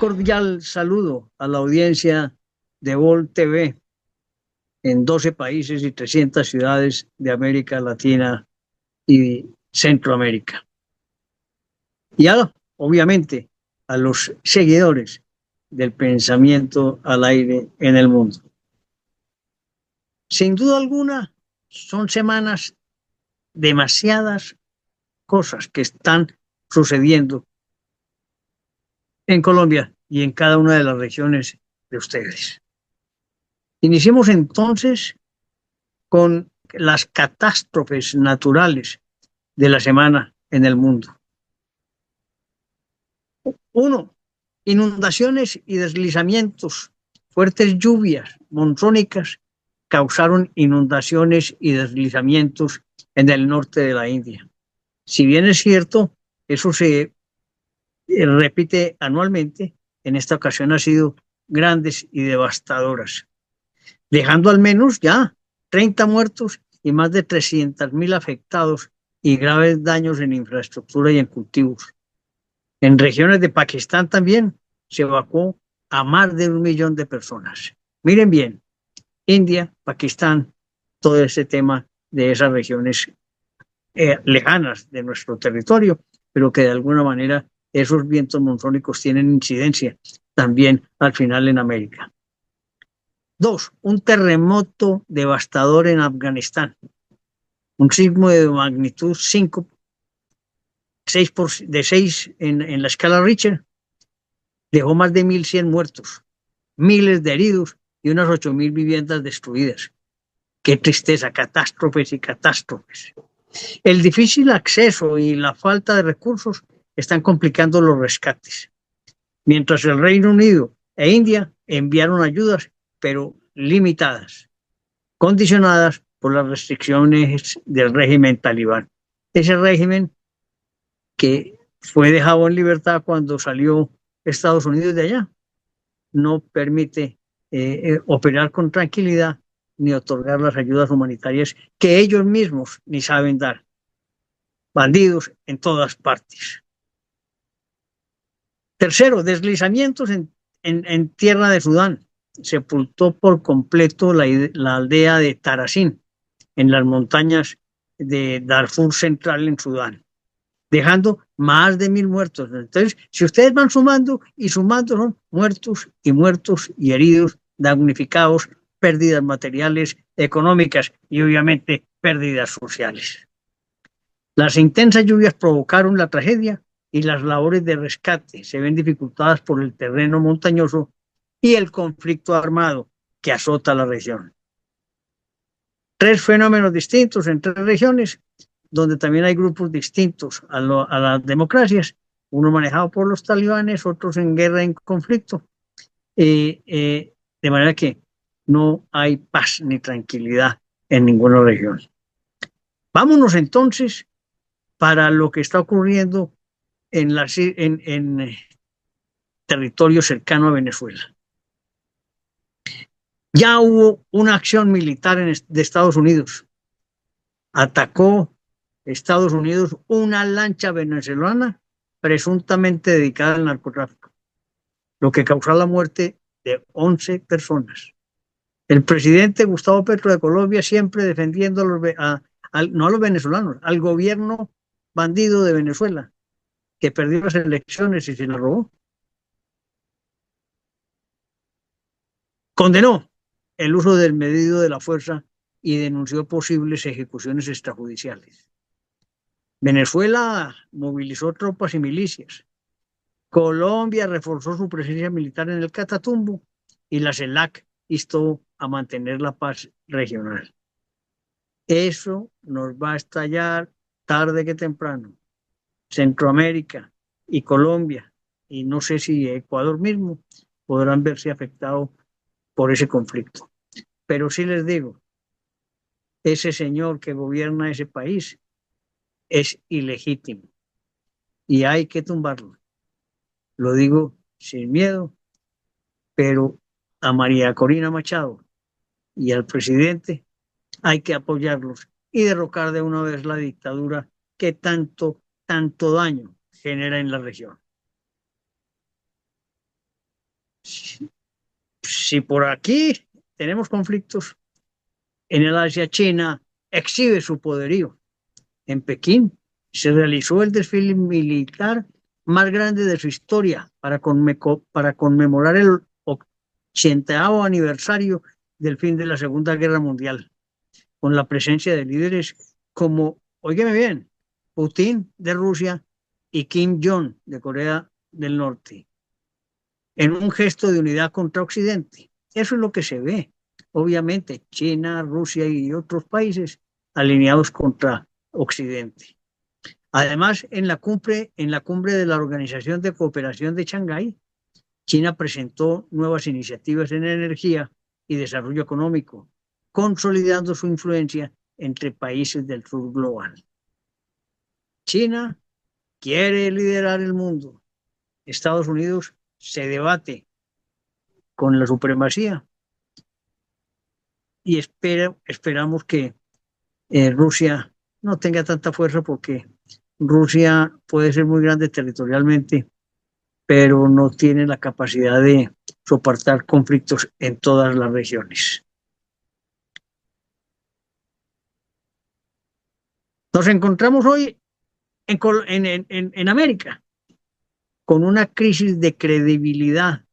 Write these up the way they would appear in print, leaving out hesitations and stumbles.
cordial saludo a la audiencia de Vol TV en 12 países y 300 ciudades de América Latina y Centroamérica. Y obviamente, a los seguidores del pensamiento al aire en el mundo. Sin duda alguna, son semanas demasiadas cosas que están sucediendo en Colombia y en cada una de las regiones de ustedes. Iniciemos entonces con las catástrofes naturales de la semana en el mundo. 1. Inundaciones y deslizamientos. Fuertes lluvias monzónicas causaron inundaciones y deslizamientos en el norte de la India. Si bien es cierto, eso se repite anualmente, en esta ocasión ha sido grandes y devastadoras, dejando al menos ya 30 muertos y más de 300.000 afectados y graves daños en infraestructura y en cultivos. En regiones de Pakistán también se evacuó a más de 1 millón de personas. Miren bien, India, Pakistán, todo ese tema de esas regiones lejanas de nuestro territorio, pero que de alguna manera esos vientos monzónicos tienen incidencia también al final en América. 2. Un terremoto devastador en Afganistán. Un sismo de magnitud 5, 6 en la escala Richter dejó más de 1.100 muertos, miles de heridos y unas 8.000 viviendas destruidas. Qué tristeza, catástrofes y catástrofes. El difícil acceso y la falta de recursos están complicando los rescates. Mientras el Reino Unido e India enviaron ayudas, pero limitadas, condicionadas por las restricciones del régimen talibán. Ese régimen que fue dejado en libertad cuando salió Estados Unidos de allá, no permite operar con tranquilidad ni otorgar las ayudas humanitarias que ellos mismos ni saben dar. Bandidos en todas partes. Tercero, deslizamientos en tierra de Sudán. Sepultó por completo la aldea de Tarazín, en las montañas de Darfur Central en Sudán, dejando más de 1.000 muertos. Entonces, si ustedes van sumando y sumando, son muertos y heridos, damnificados, pérdidas materiales, económicas y obviamente pérdidas sociales. Las intensas lluvias provocaron la tragedia y las labores de rescate se ven dificultadas por el terreno montañoso y el conflicto armado que azota la región. 3 fenómenos distintos en 3 regiones, donde también hay grupos distintos a las democracias, uno manejado por los talibanes, otros en guerra, en conflicto, de manera que no hay paz ni tranquilidad en ninguna región. Vámonos entonces para lo que está ocurriendo en territorio cercano a Venezuela. Ya hubo una acción militar de Estados Unidos. Atacó Estados Unidos una lancha venezolana presuntamente dedicada al narcotráfico, lo que causó la muerte de 11 personas. El presidente Gustavo Petro de Colombia siempre defendiendo no a los venezolanos, al gobierno bandido de Venezuela, que perdió las elecciones y se las robó. Condenó el uso del medido de la fuerza y denunció posibles ejecuciones extrajudiciales. Venezuela movilizó tropas y milicias. Colombia reforzó su presencia militar en el Catatumbo y la CELAC instó a mantener la paz regional. Eso nos va a estallar tarde que temprano. Centroamérica y Colombia, y no sé si Ecuador mismo, podrán verse afectados por ese conflicto. Pero sí les digo, ese señor que gobierna ese país es ilegítimo y hay que tumbarlo. Lo digo sin miedo, pero a María Corina Machado y al presidente hay que apoyarlos y derrocar de una vez la dictadura que tanto daño genera en la región. Si por aquí tenemos conflictos, en el Asia China exhibe su poderío. En Pekín se realizó el desfile militar más grande de su historia para conmemorar el 80º aniversario del fin de la Segunda Guerra Mundial, con la presencia de líderes como, óigeme bien, Putin de Rusia y Kim Jong de Corea del Norte, en un gesto de unidad contra Occidente. Eso es lo que se ve. Obviamente, China, Rusia y otros países alineados contra Occidente. Además, en la cumbre de la Organización de Cooperación de Shanghái, China presentó nuevas iniciativas en energía y desarrollo económico, consolidando su influencia entre países del sur global. China quiere liderar el mundo. Estados Unidos se debate con la supremacía y esperamos que Rusia no tenga tanta fuerza, porque Rusia puede ser muy grande territorialmente, pero no tiene la capacidad de soportar conflictos en todas las regiones. Nos encontramos hoy en América con una crisis de credibilidad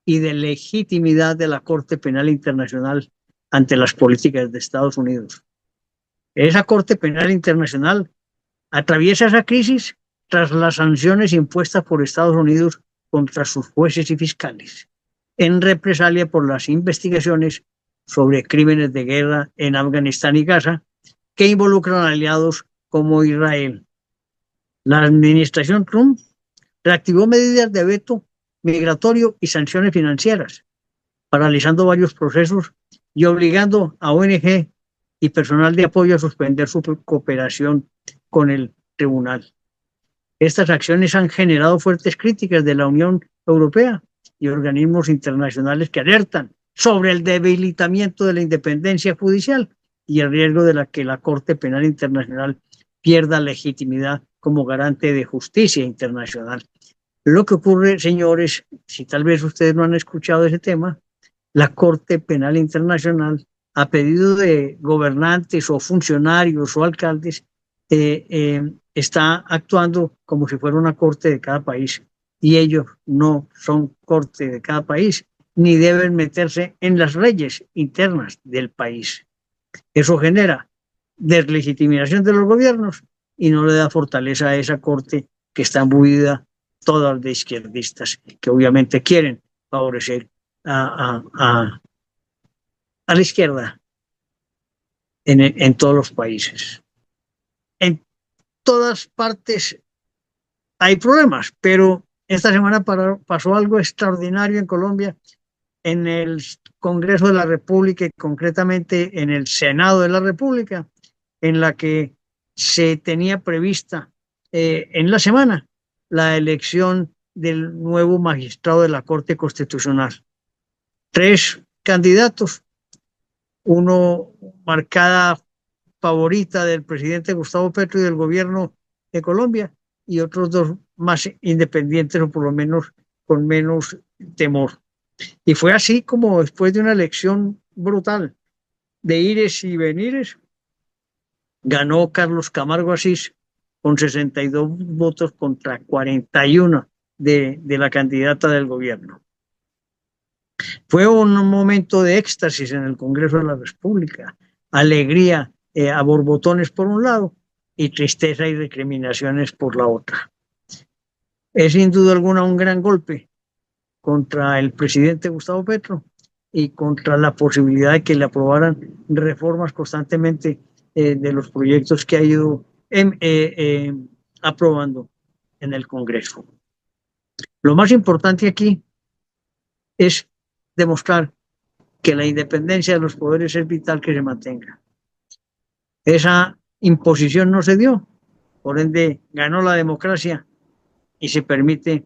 y de legitimidad de la Corte Penal Internacional ante las políticas de Estados Unidos. Esa Corte Penal Internacional atraviesa esa crisis tras las sanciones impuestas por Estados Unidos contra sus jueces y fiscales, en represalia por las investigaciones sobre crímenes de guerra en Afganistán y Gaza, que involucran aliados como Israel. La administración Trump reactivó medidas de veto migratorio y sanciones financieras, paralizando varios procesos y obligando a ONG y personal de apoyo a suspender su cooperación con el tribunal. Estas acciones han generado fuertes críticas de la Unión Europea y organismos internacionales que alertan sobre el debilitamiento de la independencia judicial y el riesgo de que la Corte Penal Internacional pierda legitimidad como garante de justicia internacional. Lo que ocurre, señores, si tal vez ustedes no han escuchado ese tema, la Corte Penal Internacional, a pedido de gobernantes o funcionarios o alcaldes, está actuando como si fuera una corte de cada país, y ellos no son corte de cada país ni deben meterse en las leyes internas del país. Eso genera deslegitimación de los gobiernos y no le da fortaleza a esa corte que está imbuida todas de izquierdistas que obviamente quieren favorecer a la izquierda en todos los países. En todas partes hay problemas, pero esta semana pasó algo extraordinario en Colombia, en el Congreso de la República y concretamente en el Senado de la República, en la que se tenía prevista en la semana la elección del nuevo magistrado de la Corte Constitucional. 3 candidatos, uno marcada favorita del presidente Gustavo Petro y del gobierno de Colombia, y otros 2 más independientes, o por lo menos con menos temor. Y fue así como, después de una elección brutal de ires y venires, ganó Carlos Camargo Asís con 62 votos contra 41 de la candidata del gobierno. Fue un momento de éxtasis en el Congreso de la República, alegría a borbotones por un lado y tristeza y recriminaciones por la otra. Es sin duda alguna un gran golpe contra el presidente Gustavo Petro y contra la posibilidad de que le aprobaran reformas constantemente de los proyectos que ha ido aprobando en el Congreso. Lo más importante aquí es demostrar que la independencia de los poderes es vital que se mantenga. Esa imposición no se dio, por ende ganó la democracia y se permite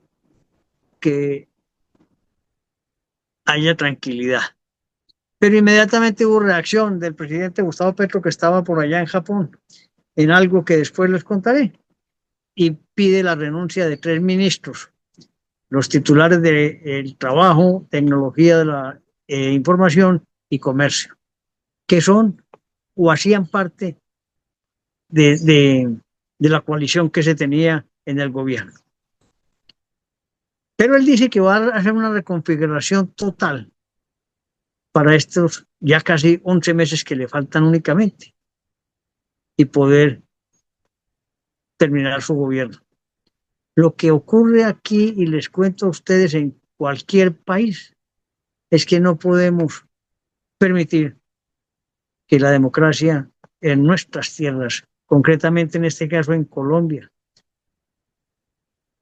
que haya tranquilidad. Pero inmediatamente hubo reacción del presidente Gustavo Petro, que estaba por allá en Japón, en algo que después les contaré, y pide la renuncia de 3 ministros. los titulares del trabajo, tecnología de la información y comercio, que son o hacían parte de la coalición que se tenía en el gobierno. Pero él dice que va a hacer una reconfiguración total para estos ya casi 11 meses que le faltan únicamente y poder terminar su gobierno. Lo que ocurre aquí, y les cuento a ustedes en cualquier país, es que no podemos permitir que la democracia en nuestras tierras, concretamente en este caso en Colombia,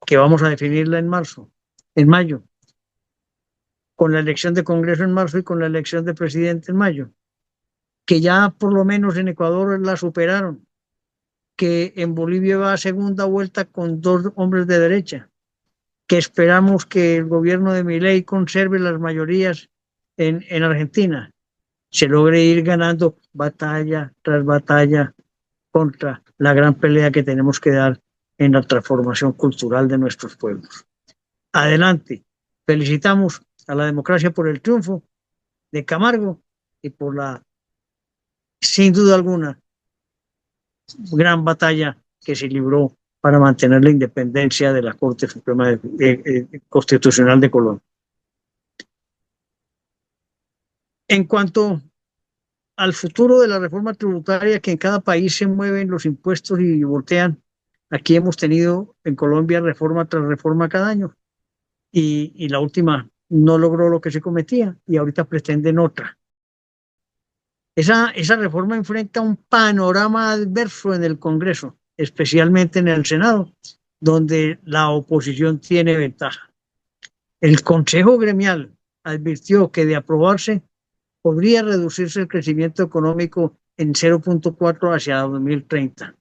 que vamos a definirla en mayo, con la elección de Congreso en marzo y con la elección de presidente en mayo, que ya por lo menos en Ecuador la superaron, que en Bolivia va a segunda vuelta con 2 hombres de derecha, que esperamos que el gobierno de Milei conserve las mayorías en Argentina, se logre ir ganando batalla tras batalla contra la gran pelea que tenemos que dar en la transformación cultural de nuestros pueblos. Adelante. Felicitamos a la democracia por el triunfo de Camargo y por la, sin duda alguna, gran batalla que se libró para mantener la independencia de la Corte Suprema Constitucional de Colombia. En cuanto al futuro de la reforma tributaria, que en cada país se mueven los impuestos y voltean, aquí hemos tenido en Colombia reforma tras reforma cada año y la última no logró lo que se cometía y ahorita pretenden otra. Esa reforma enfrenta un panorama adverso en el Congreso, especialmente en el Senado, donde la oposición tiene ventaja. El Consejo Gremial advirtió que de aprobarse podría reducirse el crecimiento económico en 0.4 hacia 2030.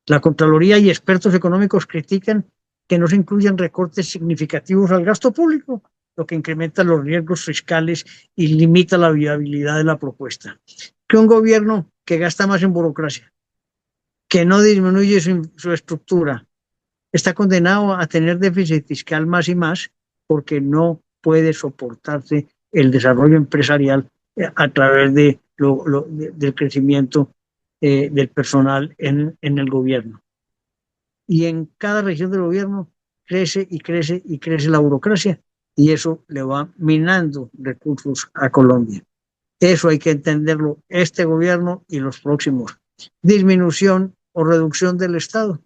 La Contraloría y expertos económicos critican que no se incluyan recortes significativos al gasto público, lo que incrementa los riesgos fiscales y limita la viabilidad de la propuesta. Que un gobierno que gasta más en burocracia, que no disminuye su estructura, está condenado a tener déficit fiscal más y más porque no puede soportarse el desarrollo empresarial a través del crecimiento del personal en el gobierno. Y en cada región del gobierno crece y crece y crece la burocracia y eso le va minando recursos a Colombia. Eso hay que entenderlo este gobierno y los próximos. Disminución o reducción del Estado.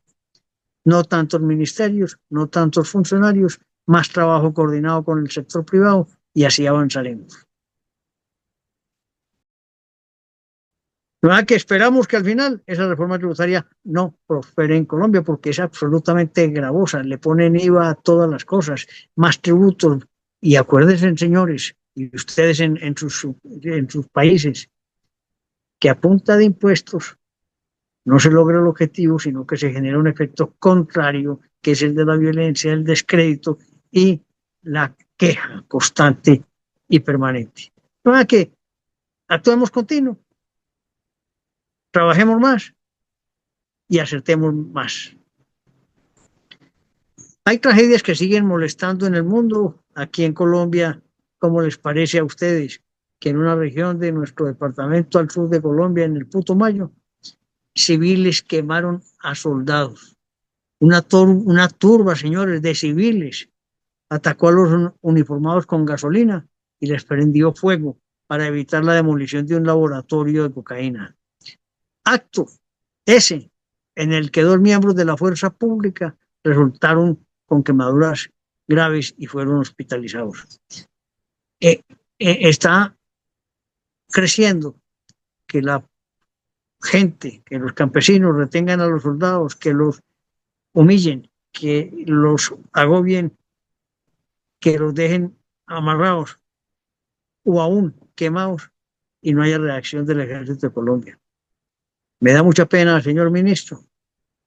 No tantos ministerios, no tantos funcionarios, más trabajo coordinado con el sector privado y así avanzaremos. ¿Verdad que esperamos que al final esa reforma tributaria no prospere en Colombia porque es absolutamente gravosa, le ponen IVA a todas las cosas, más tributos y acuérdense, señores, y ustedes en sus países, que a punta de impuestos no se logra el objetivo, sino que se genera un efecto contrario, que es el de la violencia, el descrédito y la queja constante y permanente. ¿Verdad que actuemos continuo? Trabajemos más y acertemos más. Hay tragedias que siguen molestando en el mundo. Aquí en Colombia, ¿cómo les parece a ustedes que en una región de nuestro departamento al sur de Colombia, en el Putumayo, civiles quemaron a soldados? Una turba, señores, de civiles atacó a los uniformados con gasolina y les prendió fuego para evitar la demolición de un laboratorio de cocaína. Acto ese en el que 2 miembros de la fuerza pública resultaron con quemaduras graves y fueron hospitalizados. Está creciendo que la gente, que los campesinos retengan a los soldados, que los humillen, que los agobien, que los dejen amarrados o aún quemados y no haya reacción del Ejército de Colombia. Me da mucha pena, señor ministro.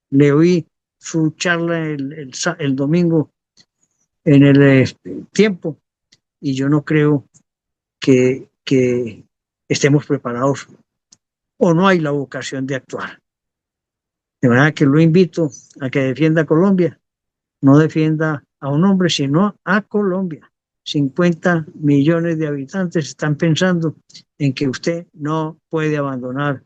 Le oí su charla el domingo en el Tiempo y yo no creo que estemos preparados o no hay la vocación de actuar. De manera que lo invito a que defienda a Colombia, no defienda a un hombre, sino a Colombia. 50 millones de habitantes están pensando en que usted no puede abandonar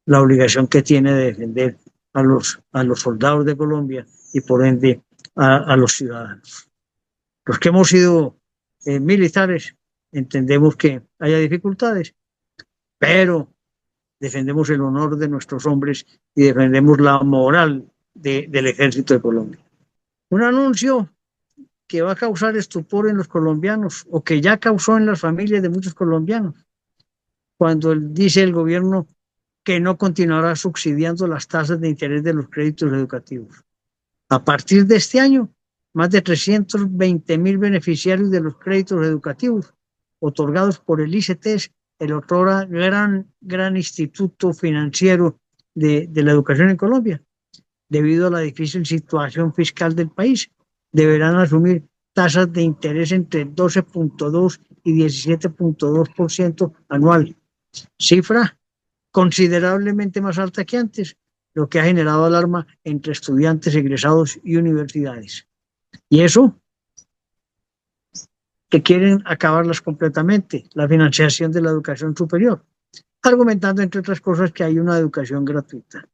la obligación que tiene de defender a los soldados de Colombia y por ende a los ciudadanos. Los que hemos sido militares entendemos que haya dificultades, pero defendemos el honor de nuestros hombres y defendemos la moral del ejército de Colombia. Un anuncio que va a causar estupor en los colombianos o que ya causó en las familias de muchos colombianos, cuando dice el gobierno que no continuará subsidiando las tasas de interés de los créditos educativos. A partir de este año, más de 320.000 beneficiarios de los créditos educativos otorgados por el ICETES, el otrora gran instituto financiero de la educación en Colombia, debido a la difícil situación fiscal del país, deberán asumir tasas de interés entre 12.2 y 17.2% anual, cifra considerablemente más alta que antes, lo que ha generado alarma entre estudiantes egresados y universidades. Y eso, que quieren acabarlas completamente, la financiación de la educación superior, argumentando, entre otras cosas, que hay una educación gratuita.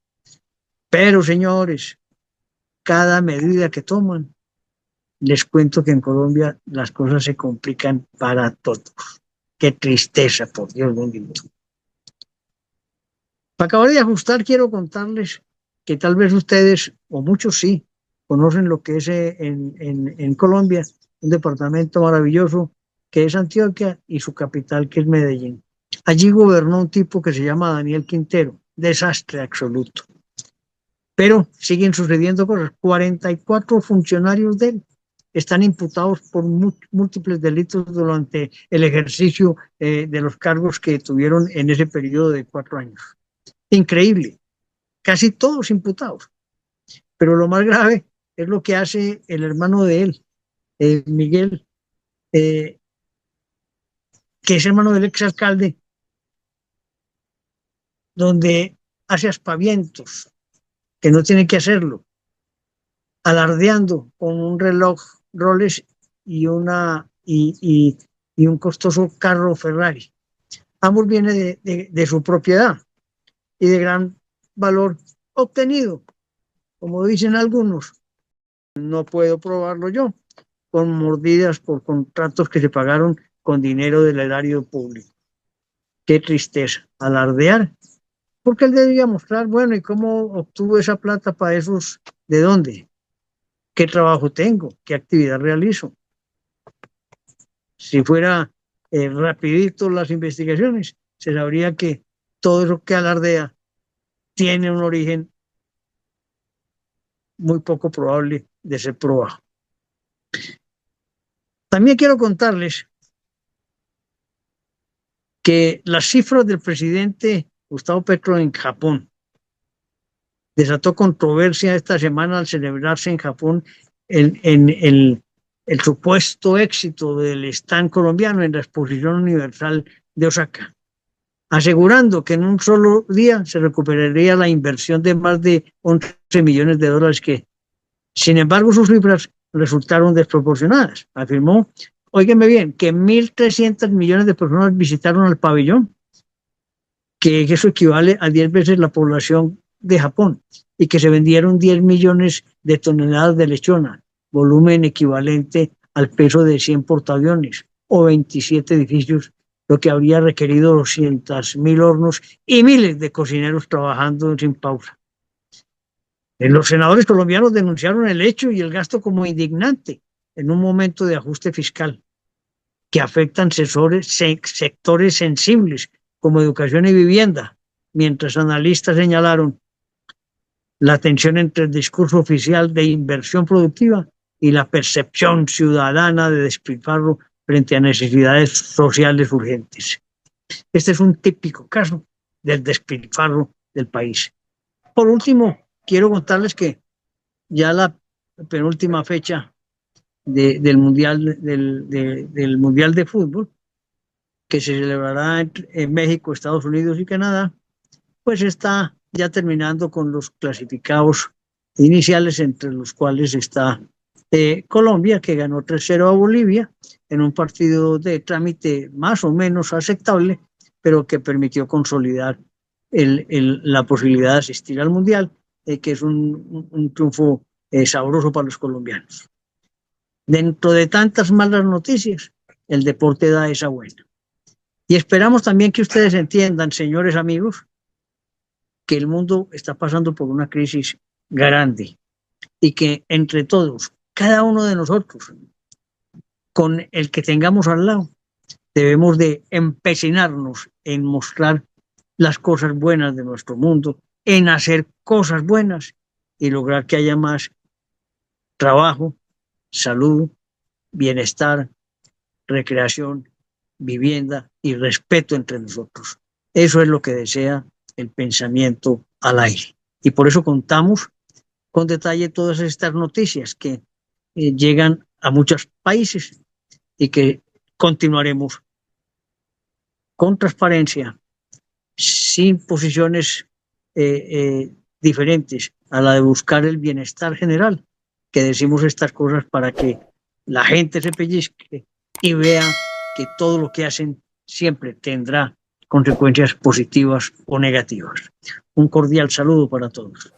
Pero, señores, cada medida que toman, les cuento que en Colombia las cosas se complican para todos. Qué tristeza, por Dios bendito. Para acabar de ajustar, quiero contarles que tal vez ustedes, o muchos sí, conocen lo que es en Colombia, un departamento maravilloso que es Antioquia y su capital que es Medellín. Allí gobernó un tipo que se llama Daniel Quintero, desastre absoluto. Pero siguen sucediendo cosas. 44 funcionarios de él están imputados por múltiples delitos durante el ejercicio de los cargos que tuvieron en ese periodo de 4 años. Increíble, casi todos imputados. Pero lo más grave es lo que hace el hermano de él, Miguel, que es hermano del exalcalde, donde hace aspavientos, que no tiene que hacerlo, alardeando con un reloj Rolex y un costoso carro Ferrari. Ambos vienen de su propiedad y de gran valor obtenido, como dicen algunos. No puedo probarlo yo, con mordidas por contratos que se pagaron con dinero del erario público. Qué tristeza, alardear, porque él debía mostrar, bueno, ¿y cómo obtuvo esa plata para esos? ¿De dónde? ¿Qué trabajo tengo? ¿Qué actividad realizo? Si fuera rapidito las investigaciones, se sabría que todo eso que alardea tiene un origen muy poco probable de ser probado. También quiero contarles que las cifras del presidente Gustavo Petro en Japón desató controversia esta semana al celebrarse en Japón el supuesto éxito del stand colombiano en la Exposición Universal de Osaka, asegurando que en un solo día se recuperaría la inversión de más de 11 millones de dólares que, sin embargo, sus cifras resultaron desproporcionadas. Afirmó, óigame bien, que 1.300 millones de personas visitaron el pabellón, que eso equivale a 10 veces la población de Japón, y que se vendieron 10 millones de toneladas de lechona, volumen equivalente al peso de 100 portaaviones o 27 edificios, lo que habría requerido 200.000 hornos y miles de cocineros trabajando sin pausa. Los senadores colombianos denunciaron el hecho y el gasto como indignante en un momento de ajuste fiscal que afectan sectores sensibles como educación y vivienda, mientras analistas señalaron la tensión entre el discurso oficial de inversión productiva y la percepción ciudadana de despilfarro frente a necesidades sociales urgentes. Este es un típico caso del despilfarro del país. Por último, quiero contarles que ya la penúltima fecha del mundial de fútbol, que se celebrará en México, Estados Unidos y Canadá, pues está ya terminando con los clasificados iniciales, entre los cuales está Colombia, que ganó 3-0 a Bolivia en un partido de trámite más o menos aceptable, pero que permitió consolidar la posibilidad de asistir al Mundial, que es un triunfo sabroso para los colombianos. Dentro de tantas malas noticias, el deporte da esa buena. Y esperamos también que ustedes entiendan, señores amigos, que el mundo está pasando por una crisis grande y que entre todos, cada uno de nosotros, con el que tengamos al lado, debemos de empecinarnos en mostrar las cosas buenas de nuestro mundo, en hacer cosas buenas y lograr que haya más trabajo, salud, bienestar, recreación, vivienda y respeto entre nosotros. Eso es lo que desea el pensamiento al aire. Y por eso contamos con detalle todas estas noticias que llegan a muchos países y que continuaremos con transparencia, sin posiciones diferentes a la de buscar el bienestar general, que decimos estas cosas para que la gente se pellizque y vea que todo lo que hacen siempre tendrá consecuencias positivas o negativas. Un cordial saludo para todos.